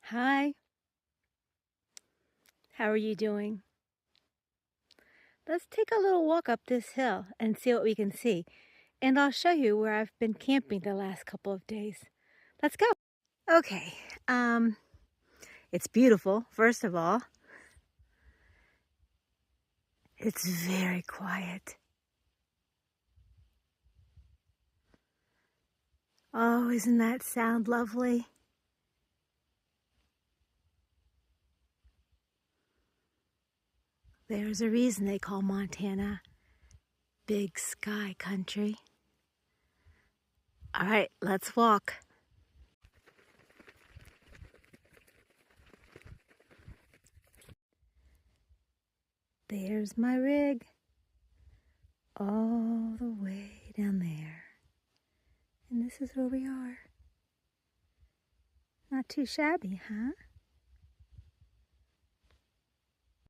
Hi, how are you doing? Let's take a little walk up this hill and see what we can see. And I'll show you where I've been camping the last couple of days. Let's go. Okay, it's beautiful, first of all. It's very quiet. Oh, isn't that sound lovely? There's a reason they call Montana Big Sky Country. All right, let's walk. There's my rig, all the way down there. And this is where we are. Not too shabby, huh?